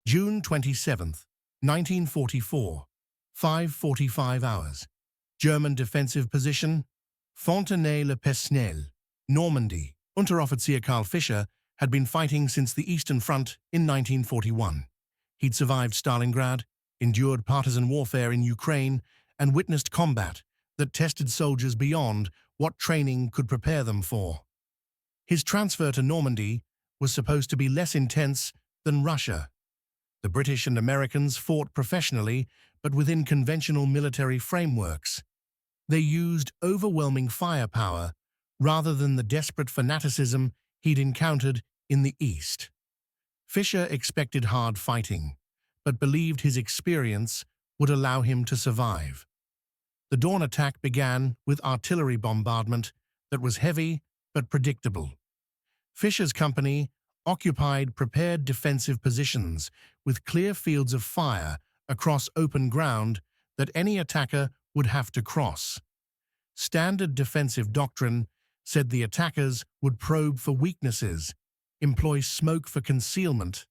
June 27th, 1944, 5:45 hours. German defensive position, Fontenay-le-Pesnel, Normandy. Unteroffizier Karl Fischer had been fighting since the Eastern Front in 1941. He'd survived Stalingrad, endured partisan warfare in Ukraine, and witnessed combat that tested soldiers beyond what training could prepare them for. His transfer to Normandy was supposed to be less intense than Russia. The British and Americans fought professionally, but within conventional military frameworks. They used overwhelming firepower rather than the desperate fanaticism he'd encountered in the East. Fischer expected hard fighting, but believed his experience would allow him to survive. The dawn attack began with artillery bombardment that was heavy but predictable. Fischer's company occupied prepared defensive positions with clear fields of fire across open ground that any attacker would have to cross. Standard defensive doctrine said the attackers would probe for weaknesses, employ smoke for concealment,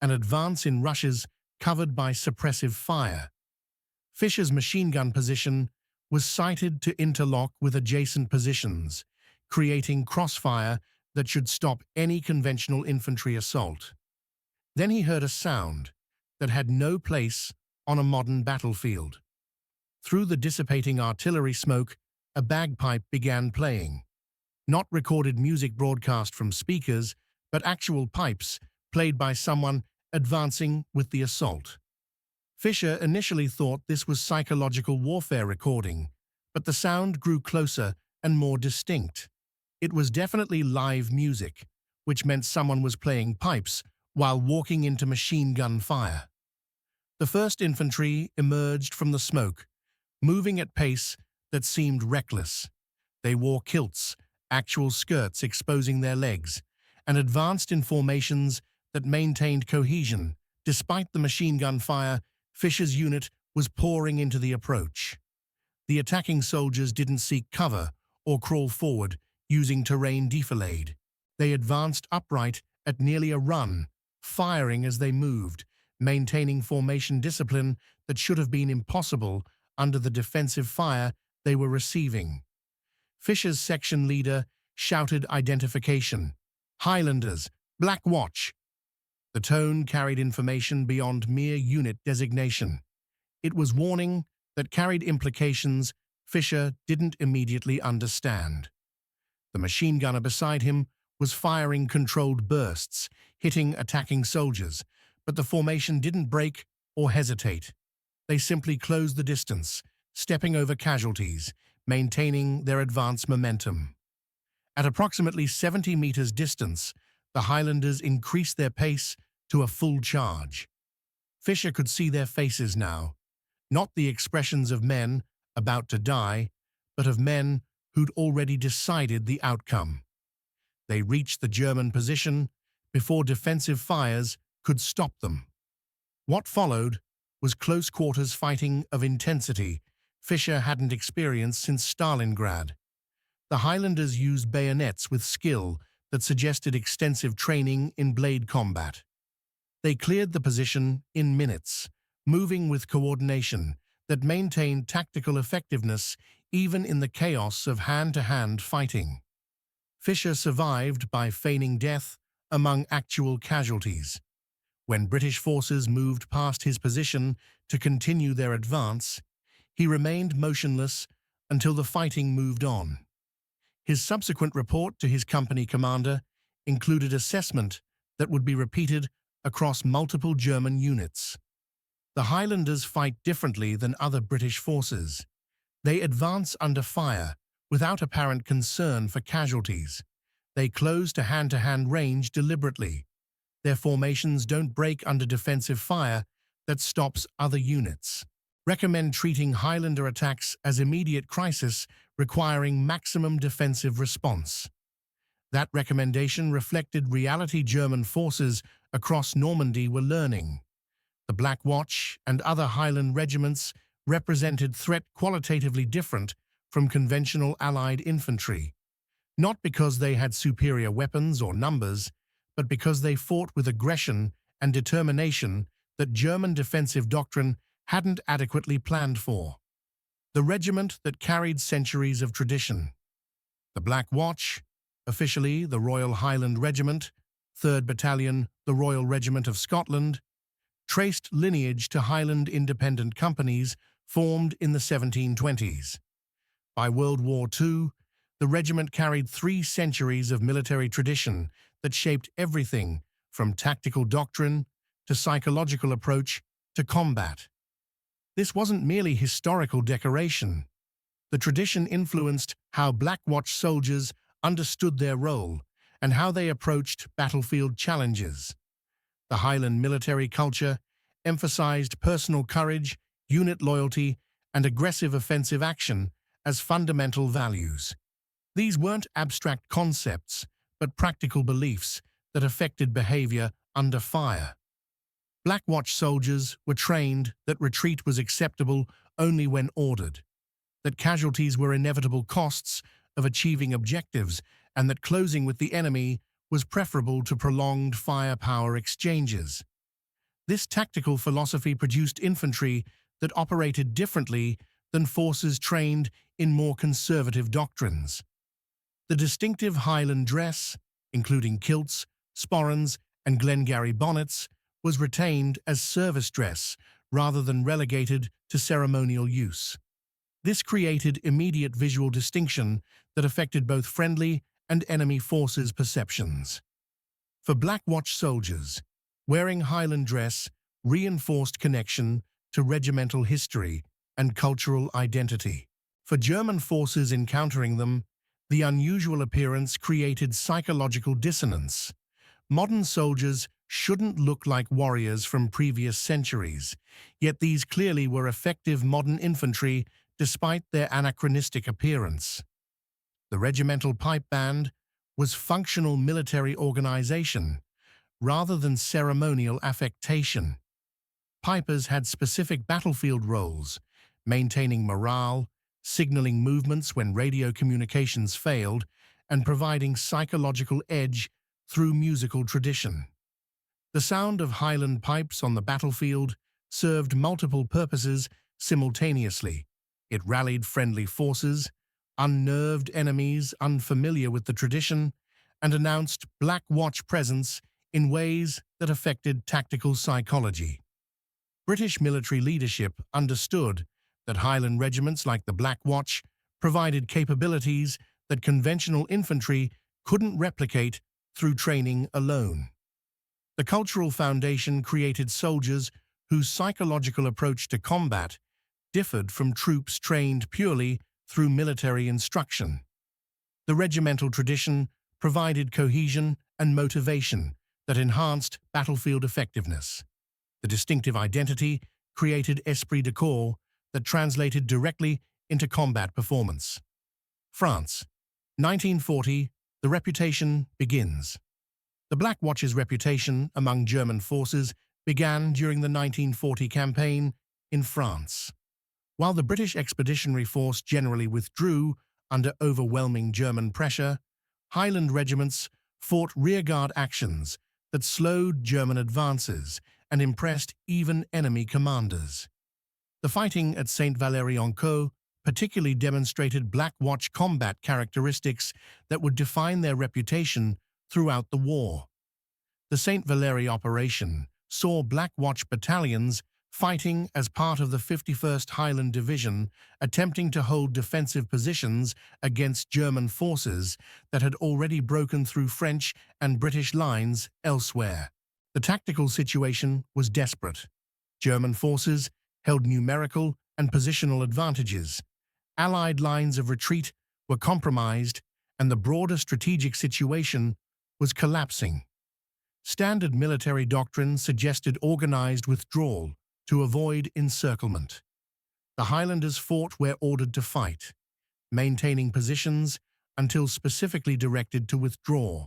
and advance in rushes covered by suppressive fire. Fischer's machine gun position was sighted to interlock with adjacent positions, creating crossfire that should stop any conventional infantry assault. Then he heard a sound that had no place on a modern battlefield. Through the dissipating artillery smoke, a bagpipe began playing. Not recorded music broadcast from speakers, but actual pipes played by someone advancing with the assault. Fischer initially thought this was psychological warfare recording, but the sound grew closer and more distinct. It was definitely live music, which meant someone was playing pipes while walking into machine gun fire. The 1st Infantry emerged from the smoke, moving at pace that seemed reckless. They wore kilts, actual skirts exposing their legs, and advanced in formations that maintained cohesion. Despite the machine gun fire, Fischer's unit was pouring into the approach. The attacking soldiers didn't seek cover or crawl forward using terrain defilade. They advanced upright at nearly a run, firing as they moved, maintaining formation discipline that should have been impossible under the defensive fire they were receiving. Fischer's section leader shouted identification. Highlanders, Black Watch. The tone carried information beyond mere unit designation. It was warning that carried implications Fischer didn't immediately understand. The machine gunner beside him was firing controlled bursts, hitting attacking soldiers, but the formation didn't break or hesitate. They simply closed the distance, stepping over casualties, maintaining their advance momentum. At approximately 70 meters distance, the Highlanders increased their pace to a full charge. Fischer could see their faces now, not the expressions of men about to die, but of men who'd already decided the outcome. They reached the German position before defensive fires could stop them. What followed was close-quarters fighting of intensity Fischer hadn't experienced since Stalingrad. The Highlanders used bayonets with skill that suggested extensive training in blade combat. They cleared the position in minutes, moving with coordination that maintained tactical effectiveness even in the chaos of hand-to-hand fighting. Fischer survived by feigning death among actual casualties. When British forces moved past his position to continue their advance, he remained motionless until the fighting moved on. His subsequent report to his company commander included assessment that would be repeated across multiple German units. The Highlanders fight differently than other British forces. They advance under fire without apparent concern for casualties. They close to hand-to-hand range deliberately. Their formations don't break under defensive fire that stops other units. Recommend treating Highlander attacks as immediate crisis requiring maximum defensive response. That recommendation reflected reality German forces across Normandy were learning. The Black Watch and other Highland regiments represented threat qualitatively different from conventional Allied infantry, not because they had superior weapons or numbers, but because they fought with aggression and determination that German defensive doctrine hadn't adequately planned for. The regiment that carried centuries of tradition. The Black Watch, officially the Royal Highland Regiment, 3rd Battalion, the Royal Regiment of Scotland, traced lineage to Highland independent companies formed in the 1720s. By World War II, the regiment carried 3 centuries of military tradition that shaped everything from tactical doctrine to psychological approach to combat. This wasn't merely historical decoration. The tradition influenced how Black Watch soldiers understood their role and how they approached battlefield challenges. The Highland military culture emphasized personal courage, unit loyalty, and aggressive offensive action as fundamental values. These weren't abstract concepts, but practical beliefs that affected behavior under fire. Black Watch soldiers were trained that retreat was acceptable only when ordered, that casualties were inevitable costs of achieving objectives, and that closing with the enemy was preferable to prolonged firepower exchanges. This tactical philosophy produced infantry that operated differently than forces trained in more conservative doctrines. The distinctive Highland dress, including kilts, sporrans, and Glengarry bonnets, was retained as service dress rather than relegated to ceremonial use. This created immediate visual distinction that affected both friendly and enemy forces' perceptions. For Black Watch soldiers, wearing Highland dress reinforced connection to regimental history and cultural identity. For German forces encountering them, the unusual appearance created psychological dissonance. Modern soldiers shouldn't look like warriors from previous centuries, yet these clearly were effective modern infantry despite their anachronistic appearance. The regimental pipe band was functional military organization rather than ceremonial affectation. Pipers had specific battlefield roles, maintaining morale, signaling movements when radio communications failed, and providing psychological edge through musical tradition. The sound of Highland pipes on the battlefield served multiple purposes simultaneously. It rallied friendly forces, unnerved enemies unfamiliar with the tradition, and announced Black Watch presence in ways that affected tactical psychology. British military leadership understood that Highland regiments like the Black Watch provided capabilities that conventional infantry couldn't replicate through training alone. The cultural foundation created soldiers whose psychological approach to combat differed from troops trained purely through military instruction. The regimental tradition provided cohesion and motivation that enhanced battlefield effectiveness. The distinctive identity created esprit de corps that translated directly into combat performance. France, 1940, the reputation begins. The Black Watch's reputation among German forces began during the 1940 campaign in France. While the British Expeditionary Force generally withdrew under overwhelming German pressure, Highland regiments fought rearguard actions that slowed German advances and impressed even enemy commanders. The fighting at Saint-Valery-en-Caux particularly demonstrated Black Watch combat characteristics that would define their reputation throughout the war. The St. Valery operation saw Black Watch battalions fighting as part of the 51st Highland Division, attempting to hold defensive positions against German forces that had already broken through French and British lines elsewhere. The tactical situation was desperate. German forces held numerical and positional advantages. Allied lines of retreat were compromised, and the broader strategic situation was collapsing. Standard military doctrine suggested organized withdrawal to avoid encirclement. The Highlanders fought where ordered to fight, maintaining positions until specifically directed to withdraw.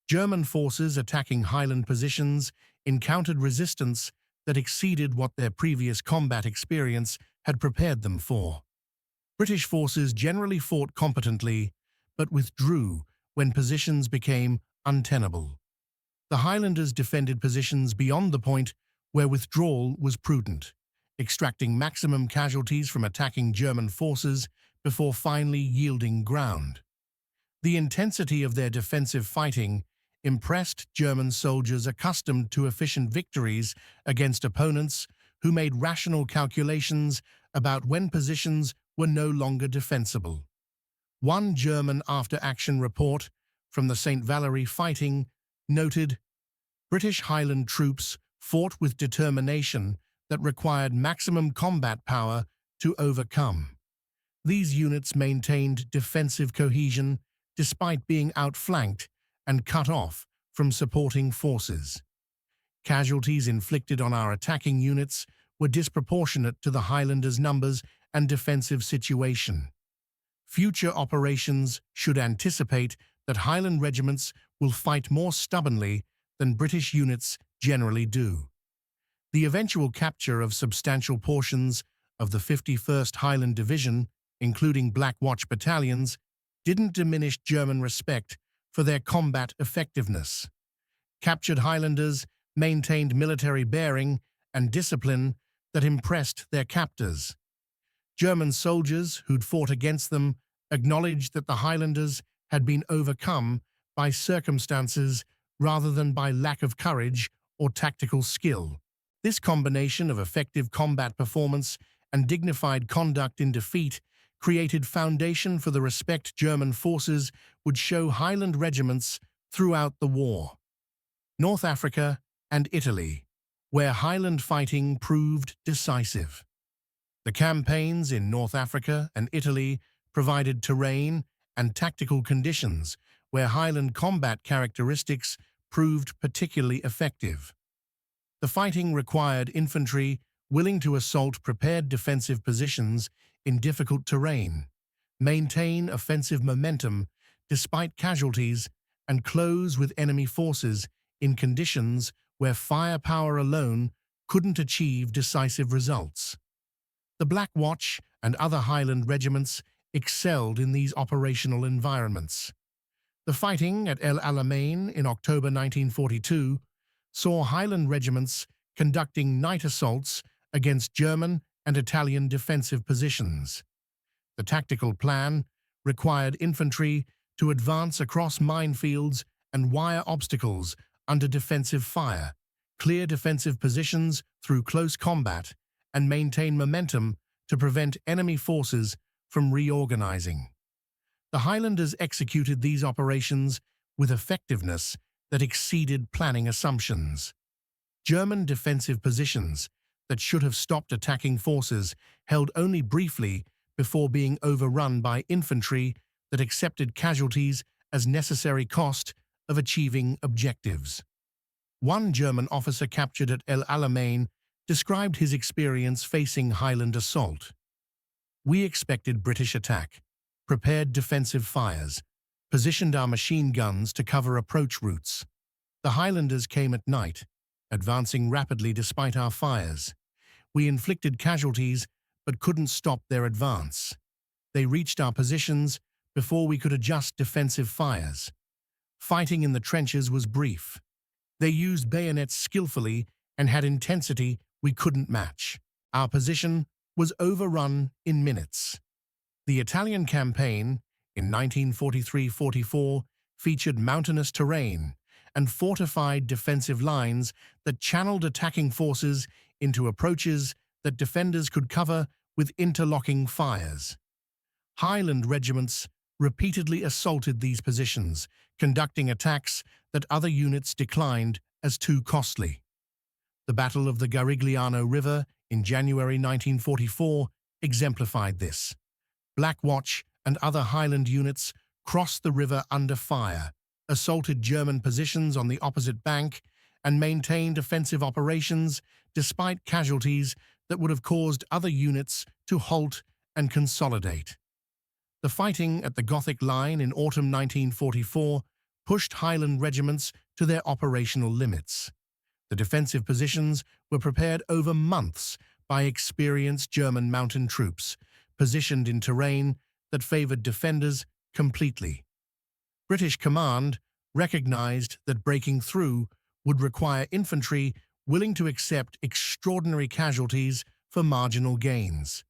German forces attacking Highland positions encountered resistance that exceeded what their previous combat experience had prepared them for. British forces generally fought competently, but withdrew when positions became untenable. The Highlanders defended positions beyond the point where withdrawal was prudent, extracting maximum casualties from attacking German forces before finally yielding ground. The intensity of their defensive fighting impressed German soldiers accustomed to efficient victories against opponents who made rational calculations about when positions were no longer defensible. One German after-action report from the St. Valery fighting noted, British Highland troops fought with determination that required maximum combat power to overcome. These units maintained defensive cohesion despite being outflanked and cut off from supporting forces. Casualties inflicted on our attacking units were disproportionate to the Highlanders' numbers and defensive situation. Future operations should anticipate that Highland regiments will fight more stubbornly than British units generally do. The eventual capture of substantial portions of the 51st Highland Division, including Black Watch battalions, didn't diminish German respect for their combat effectiveness. Captured Highlanders maintained military bearing and discipline that impressed their captors. German soldiers who'd fought against them acknowledged that the Highlanders had been overcome by circumstances rather than by lack of courage or tactical skill. This combination of effective combat performance and dignified conduct in defeat created foundation for the respect German forces would show Highland regiments throughout the war. North Africa and Italy, where Highland fighting proved decisive. The campaigns in North Africa and Italy provided terrain and tactical conditions where Highland combat characteristics proved particularly effective. The fighting required infantry willing to assault prepared defensive positions in difficult terrain, maintain offensive momentum despite casualties, and close with enemy forces in conditions where firepower alone couldn't achieve decisive results. The Black Watch and other Highland regiments excelled in these operational environments. The fighting at El Alamein in October 1942 saw Highland regiments conducting night assaults against German and Italian defensive positions. The tactical plan required infantry to advance across minefields and wire obstacles under defensive fire, clear defensive positions through close combat, and maintain momentum to prevent enemy forces from reorganizing. The Highlanders executed these operations with effectiveness that exceeded planning assumptions. German defensive positions that should have stopped attacking forces held only briefly before being overrun by infantry that accepted casualties as necessary cost of achieving objectives. One German officer captured at El Alamein described his experience facing Highland assault. We expected British attack, prepared defensive fires, positioned our machine guns to cover approach routes. The Highlanders came at night, advancing rapidly despite our fires. We inflicted casualties but couldn't stop their advance. They reached our positions before we could adjust defensive fires. Fighting in the trenches was brief. They used bayonets skillfully and had intensity we couldn't match. Our position was overrun in minutes. The Italian campaign in 1943-44 featured mountainous terrain and fortified defensive lines that channeled attacking forces into approaches that defenders could cover with interlocking fires. Highland regiments repeatedly assaulted these positions, conducting attacks that other units declined as too costly. The Battle of the Garigliano River in January 1944 exemplified this. Black Watch and other Highland units crossed the river under fire, assaulted German positions on the opposite bank, and maintained offensive operations despite casualties that would have caused other units to halt and consolidate. The fighting at the Gothic Line in autumn 1944 pushed Highland regiments to their operational limits. The defensive positions were prepared over months by experienced German mountain troops, positioned in terrain that favored defenders completely. British command recognized that breaking through would require infantry willing to accept extraordinary casualties for marginal gains.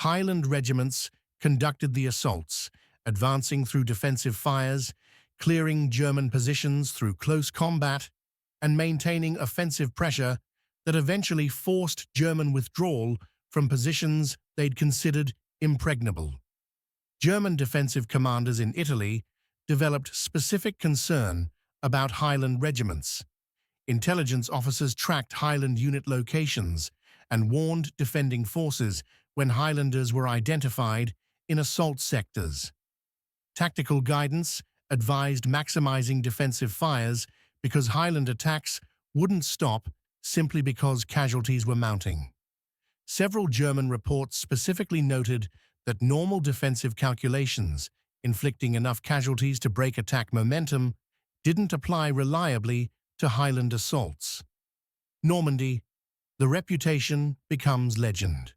Highland regiments conducted the assaults, advancing through defensive fires, clearing German positions through close combat, and maintaining offensive pressure that eventually forced German withdrawal from positions they'd considered impregnable. German defensive commanders in Italy developed specific concern about Highland regiments. Intelligence officers tracked Highland unit locations and warned defending forces when Highlanders were identified in assault sectors. Tactical guidance advised maximizing defensive fires because Highland attacks wouldn't stop simply because casualties were mounting. Several German reports specifically noted that normal defensive calculations, inflicting enough casualties to break attack momentum, didn't apply reliably to Highland assaults. Normandy, the reputation becomes legend.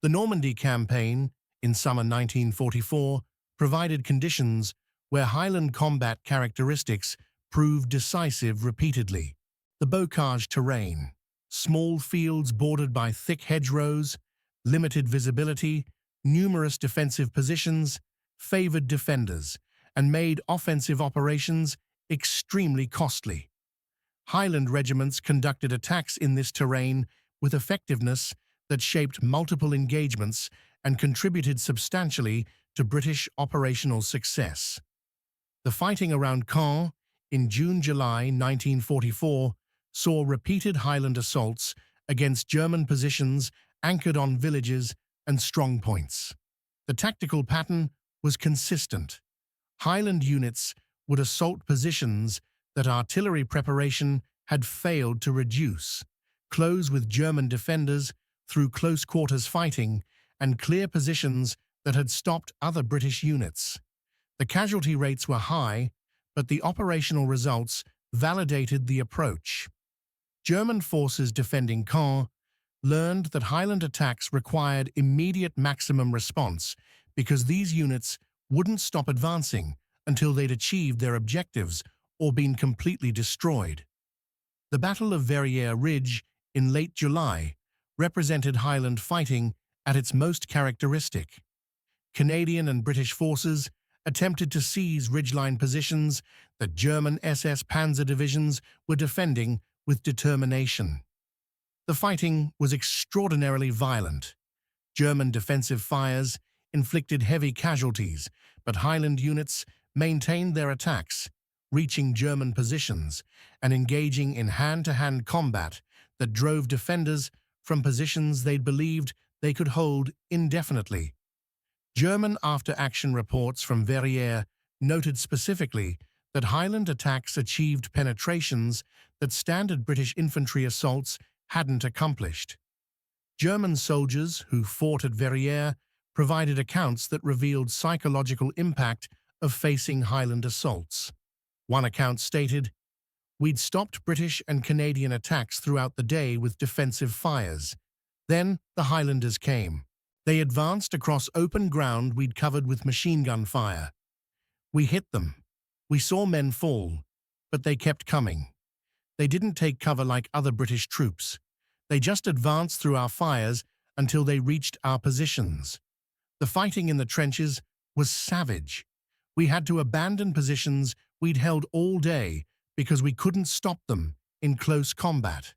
The Normandy campaign, in summer 1944, provided conditions where Highland combat characteristics proved decisive repeatedly. The bocage terrain, small fields bordered by thick hedgerows, limited visibility, numerous defensive positions, favored defenders, and made offensive operations extremely costly. Highland regiments conducted attacks in this terrain with effectiveness that shaped multiple engagements and contributed substantially to British operational success. The fighting around Caen in June-July 1944 saw repeated Highland assaults against German positions anchored on villages and strong points. The tactical pattern was consistent. Highland units would assault positions that artillery preparation had failed to reduce, close with German defenders through close-quarters fighting, and clear positions that had stopped other British units. The casualty rates were high, but the operational results validated the approach. German forces defending Caen learned that Highland attacks required immediate maximum response because these units wouldn't stop advancing until they'd achieved their objectives or been completely destroyed. The Battle of Verrières Ridge in late July represented Highland fighting at its most characteristic. Canadian and British forces attempted to seize ridgeline positions that German SS Panzer divisions were defending with determination. The fighting was extraordinarily violent. German defensive fires inflicted heavy casualties, but Highland units maintained their attacks, reaching German positions and engaging in hand-to-hand combat that drove defenders from positions they'd believed they could hold indefinitely. German after-action reports from Verrières noted specifically that Highland attacks achieved penetrations that standard British infantry assaults hadn't accomplished. German soldiers who fought at Verrières provided accounts that revealed psychological impact of facing Highland assaults. One account stated, "We'd stopped British and Canadian attacks throughout the day with defensive fires. Then the Highlanders came. They advanced across open ground we'd covered with machine gun fire. We hit them. We saw men fall, but they kept coming. They didn't take cover like other British troops. They just advanced through our fires until they reached our positions. The fighting in the trenches was savage. We had to abandon positions we'd held all day because we couldn't stop them in close combat."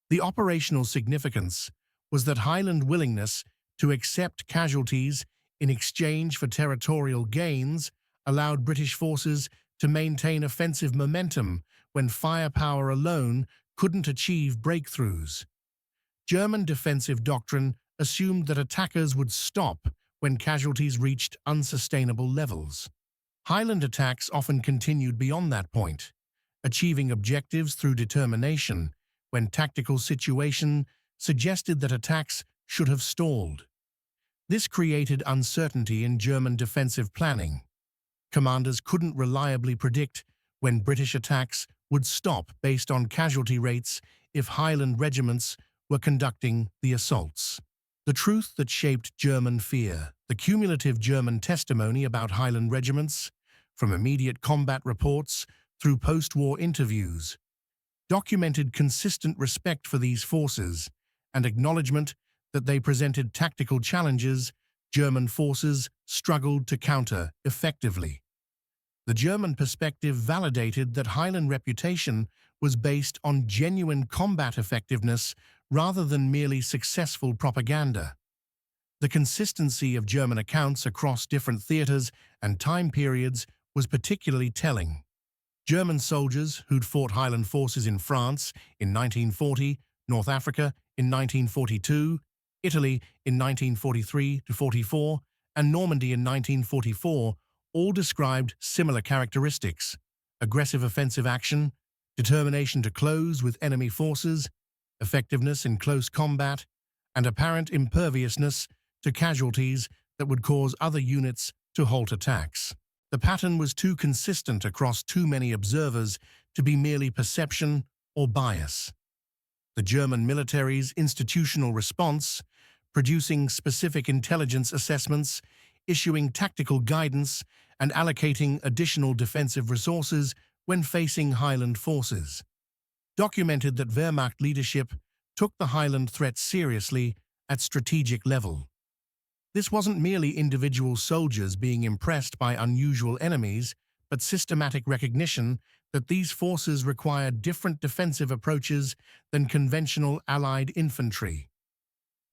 The operational significance was that Highland willingness to accept casualties in exchange for territorial gains allowed British forces to maintain offensive momentum when firepower alone couldn't achieve breakthroughs. German defensive doctrine assumed that attackers would stop when casualties reached unsustainable levels. Highland attacks often continued beyond that point, achieving objectives through determination when tactical situation suggested that attacks should have stalled. This created uncertainty in German defensive planning. Commanders couldn't reliably predict when British attacks would stop based on casualty rates if Highland regiments were conducting the assaults. The truth that shaped German fear, the cumulative German testimony about Highland regiments, from immediate combat reports through post-war interviews, documented consistent respect for these forces and acknowledgement that they presented tactical challenges German forces struggled to counter effectively. The German perspective validated that Highland reputation was based on genuine combat effectiveness rather than merely successful propaganda. The consistency of German accounts across different theatres and time periods was particularly telling. German soldiers who'd fought Highland forces in France in 1940, North Africa in 1942, Italy in 1943–44, and Normandy in 1944 all described similar characteristics: aggressive offensive action, determination to close with enemy forces, effectiveness in close combat, and apparent imperviousness to casualties that would cause other units to halt attacks. The pattern was too consistent across too many observers to be merely perception or bias. The German military's institutional response, producing specific intelligence assessments, issuing tactical guidance, and allocating additional defensive resources when facing Highland forces, documented that Wehrmacht leadership took the Highland threat seriously at strategic level. This wasn't merely individual soldiers being impressed by unusual enemies, but systematic recognition that these forces required different defensive approaches than conventional Allied infantry.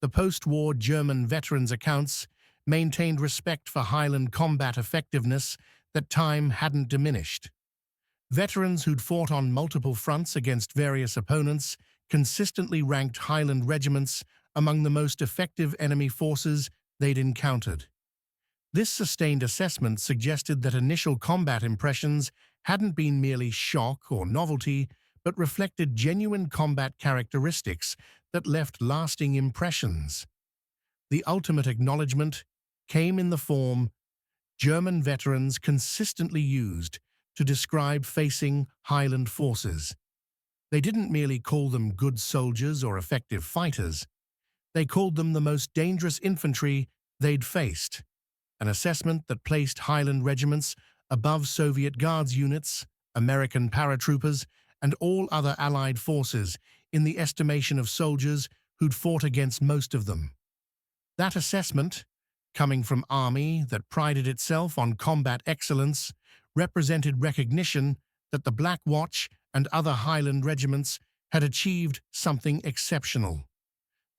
The post-war German veterans' accounts maintained respect for Highland combat effectiveness that time hadn't diminished. Veterans who'd fought on multiple fronts against various opponents consistently ranked Highland regiments among the most effective enemy forces they'd encountered. This sustained assessment suggested that initial combat impressions hadn't been merely shock or novelty, but reflected genuine combat characteristics that left lasting impressions. The ultimate acknowledgement came in the form German veterans consistently used to describe facing Highland forces. They didn't merely call them good soldiers or effective fighters. They called them the most dangerous infantry they'd faced, an assessment that placed Highland regiments above Soviet Guards units, American paratroopers, and all other Allied forces in the estimation of soldiers who'd fought against most of them. That assessment, coming from an army that prided itself on combat excellence, represented recognition that the Black Watch and other Highland regiments had achieved something exceptional.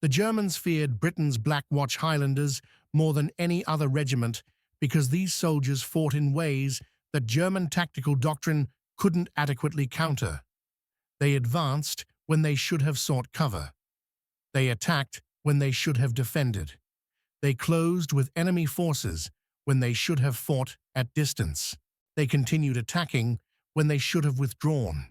The Germans feared Britain's Black Watch Highlanders more than any other regiment because these soldiers fought in ways that German tactical doctrine couldn't adequately counter. They advanced when they should have sought cover. They attacked when they should have defended. They closed with enemy forces when they should have fought at distance. They continued attacking when they should have withdrawn.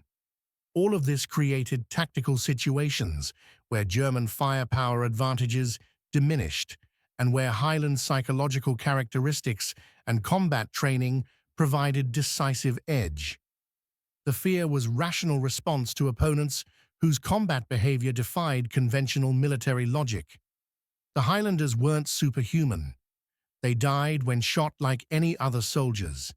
All of this created tactical situations where German firepower advantages diminished and where Highland psychological characteristics and combat training provided decisive edge. The fear was rational response to opponents whose combat behavior defied conventional military logic. The Highlanders weren't superhuman. They died when shot like any other soldiers.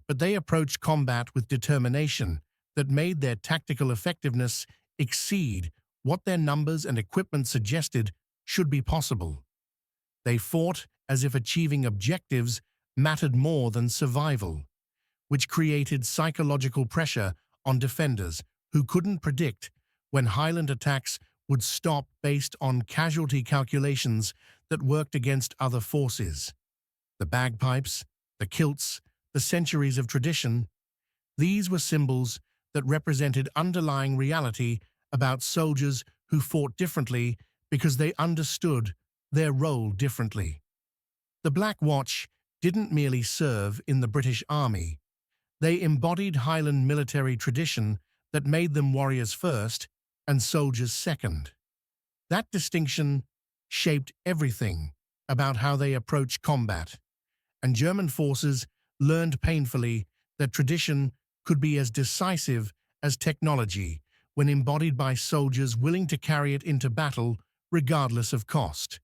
But they approached combat with determination that made their tactical effectiveness exceed what their numbers and equipment suggested should be possible. They fought as if achieving objectives mattered more than survival, which created psychological pressure on defenders who couldn't predict when Highland attacks would stop based on casualty calculations that worked against other forces. The bagpipes, the kilts, the centuries of tradition, these were symbols that represented underlying reality about soldiers who fought differently because they understood their role differently. The Black Watch didn't merely serve in the British Army. They embodied Highland military tradition that made them warriors first and soldiers second. That distinction shaped everything about how they approached combat, and German forces learned painfully that tradition could be as decisive as technology when embodied by soldiers willing to carry it into battle regardless of cost.